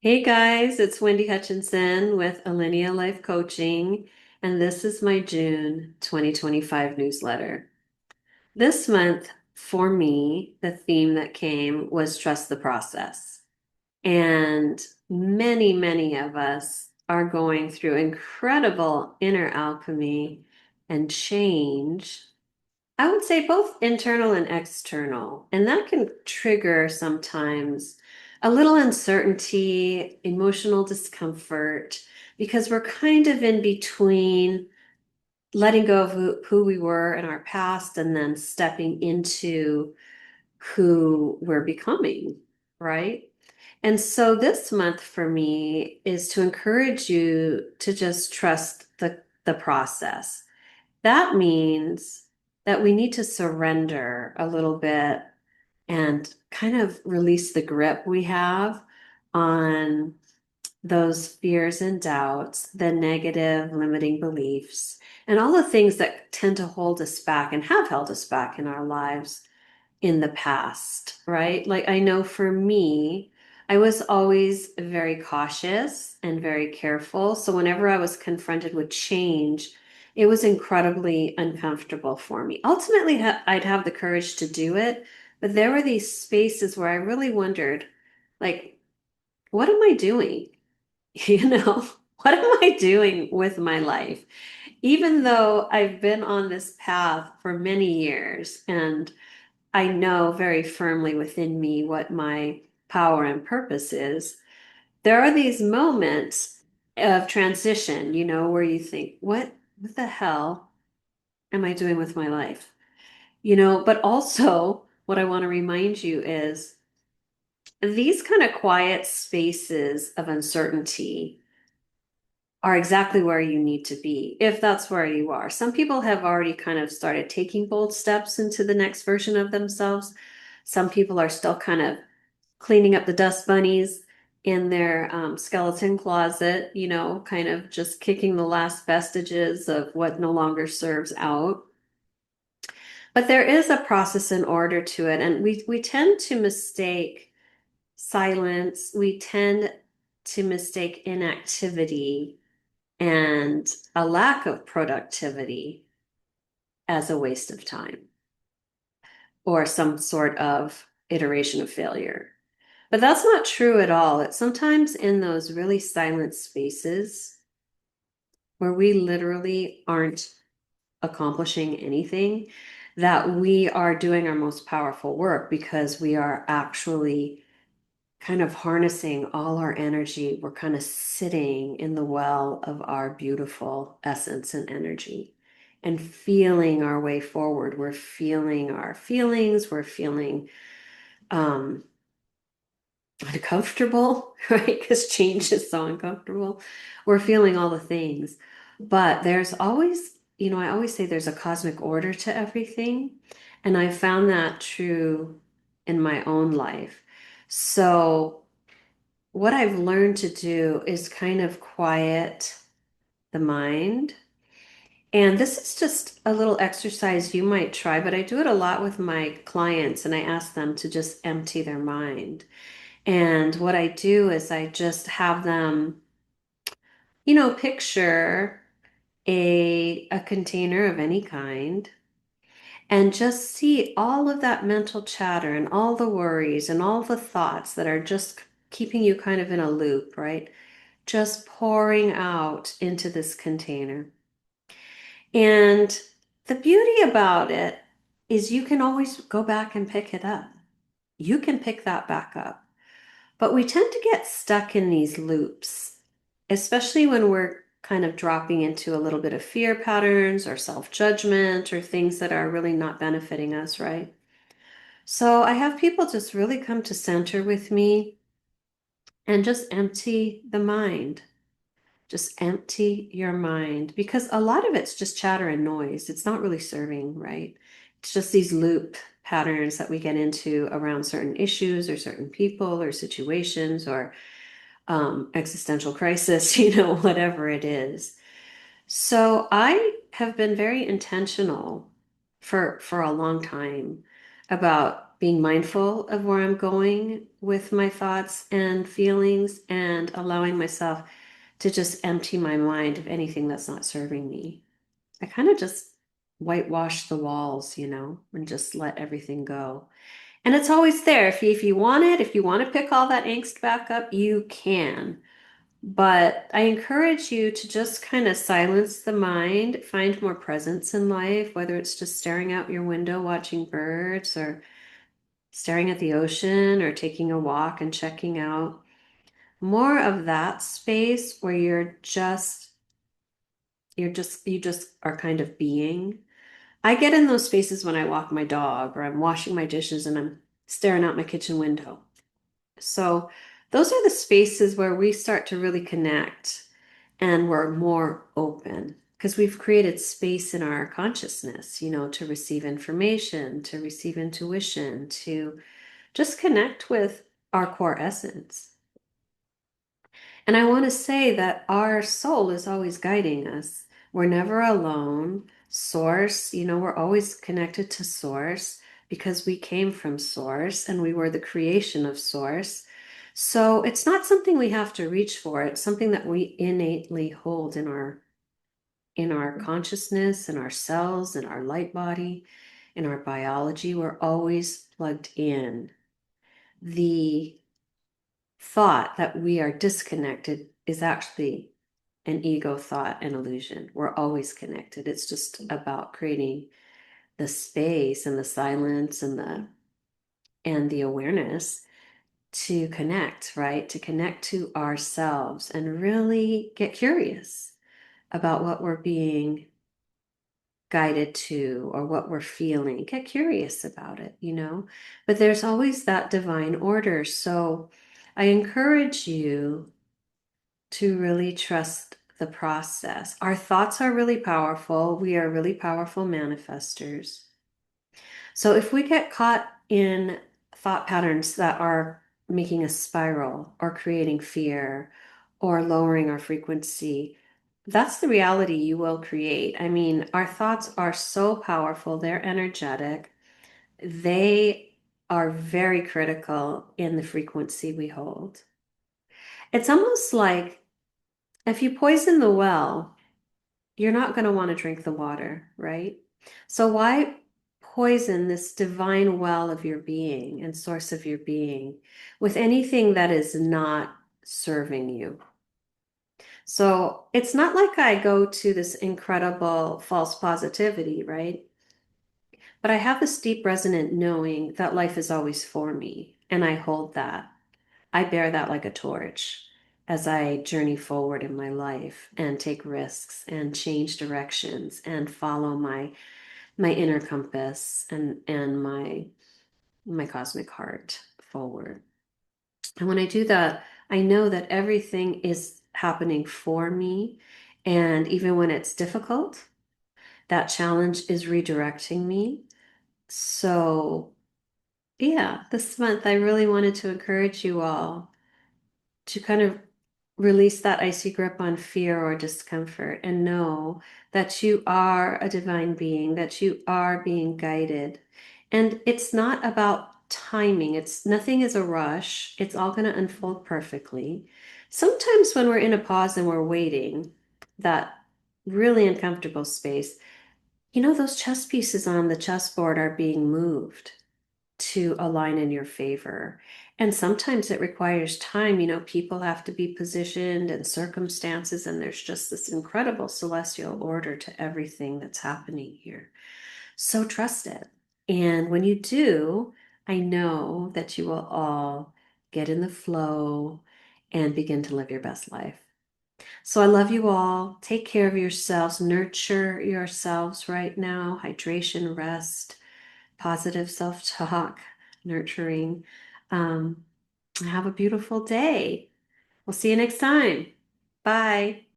Hey guys, it's Wendy Hutchinson with Alinea Life Coaching, and this is my June 2025 newsletter. This month, for me, the theme that came was trust the process. And many of us are going through incredible inner alchemy and change. I would say both internal and external, and that can trigger sometimes a little uncertainty, emotional discomfort, because we're kind of in between letting go of who we were in our past and then stepping into who we're becoming, right? And so this month for me is to encourage you to just trust the process. That means that we need to surrender a little bit and kind of release the grip we have on those fears and doubts, the negative limiting beliefs, and all the things that tend to hold us back and have held us back in our lives in the past, right? Like I know for me, I was always very cautious and very careful. So whenever I was confronted with change, it was incredibly uncomfortable for me. Ultimately, I'd have the courage to do it, but there were these spaces where I really wondered, like, what am I doing? You know, what am I doing with my life? Even though I've been on this path for many years and I know very firmly within me what my power and purpose is. There are these moments of transition, where you think, what the hell am I doing with my life? But also what I want to remind you is these kind of quiet spaces of uncertainty are exactly where you need to be, if that's where you are. Some people have already kind of started taking bold steps into the next version of themselves. Some people are still kind of cleaning up the dust bunnies in their skeleton closet, kind of just kicking the last vestiges of what no longer serves out. But there is a process and order to it. And we tend to mistake silence, we tend to mistake inactivity and a lack of productivity as a waste of time or some sort of iteration of failure. But that's not true at all. It's sometimes in those really silent spaces where we literally aren't accomplishing anything that we are doing our most powerful work because we are actually kind of harnessing all our energy. We're kind of sitting in the well of our beautiful essence and energy and feeling our way forward. We're feeling our feelings. We're feeling um, uncomfortable, right? Because change is so uncomfortable. We're feeling all the things. But there's always, I always say there's a cosmic order to everything. And I found that true in my own life. So, what I've learned to do is kind of quiet the mind. And this is just a little exercise you might try, but I do it a lot with my clients and I ask them to just empty their mind. And what I do is I just have them, picture a container of any kind and just see all of that mental chatter and all the worries and all the thoughts that are just keeping you kind of in a loop, right? Just pouring out into this container. And the beauty about it is you can always go back and pick it up. You can pick that back up. But we tend to get stuck in these loops, especially when we're kind of dropping into a little bit of fear patterns or self-judgment or things that are really not benefiting us, right? So I have people just really come to center with me and just empty the mind. Just empty your mind because a lot of it's just chatter and noise. It's not really serving, right? It's just these loop patterns that we get into around certain issues or certain people or situations or existential crisis, whatever it is. So I have been very intentional for a long time about being mindful of where I'm going with my thoughts and feelings and allowing myself to just empty my mind of anything that's not serving me. I kind of just whitewash the walls, and just let everything go. And it's always there. If you want it, if you want to pick all that angst back up, you can. But I encourage you to just kind of silence the mind, find more presence in life, whether it's just staring out your window watching birds or staring at the ocean or taking a walk and checking out more of that space where you just are kind of being. I get in those spaces when I walk my dog or I'm washing my dishes and I'm staring out my kitchen window. So those are the spaces where we start to really connect and we're more open because we've created space in our consciousness, to receive information, to receive intuition, to just connect with our core essence. And I want to say that our soul is always guiding us. We're never alone. Source, we're always connected to Source because we came from Source and we were the creation of Source. So it's not something we have to reach for. It's something that we innately hold in our consciousness, in our cells, in our light body, in our biology. We're always plugged in. The thought that we are disconnected is actually an ego thought and illusion. We're always connected. It's just about creating the space and the silence and the awareness to connect, right? To connect to ourselves and really get curious about what we're being guided to or what we're feeling. Get curious about it. But there's always that divine order. So I encourage you to really trust the process. Our thoughts are really powerful. We are really powerful manifestors. So if we get caught in thought patterns that are making us spiral or creating fear or lowering our frequency, that's the reality you will create. I mean, our thoughts are so powerful, they're energetic, they are very critical in the frequency we hold. It's almost like if you poison the well, you're not going to want to drink the water, right? So why poison this divine well of your being and source of your being with anything that is not serving you? So it's not like I go to this incredible false positivity, right? But I have this deep resonant knowing that life is always for me, and I hold that. I bear that like a torch as I journey forward in my life and take risks and change directions and follow my inner compass and my cosmic heart forward. And when I do that, I know that everything is happening for me. And even when it's difficult, that challenge is redirecting me. So, yeah, this month I really wanted to encourage you all to kind of release that icy grip on fear or discomfort and know that you are a divine being, that you are being guided. And it's not about timing. It's nothing is a rush. It's all going to unfold perfectly. Sometimes when we're in a pause and we're waiting, that really uncomfortable space, those chess pieces on the chessboard are being moved to align in your favor. And sometimes it requires time. People have to be positioned and circumstances, and there's just this incredible celestial order to everything that's happening here. So trust it. And when you do, I know that you will all get in the flow and begin to live your best life. So I love you all. Take care of yourselves, nurture yourselves right now, hydration, rest, positive self-talk, nurturing. Um, have a beautiful day. We'll see you next time. Bye.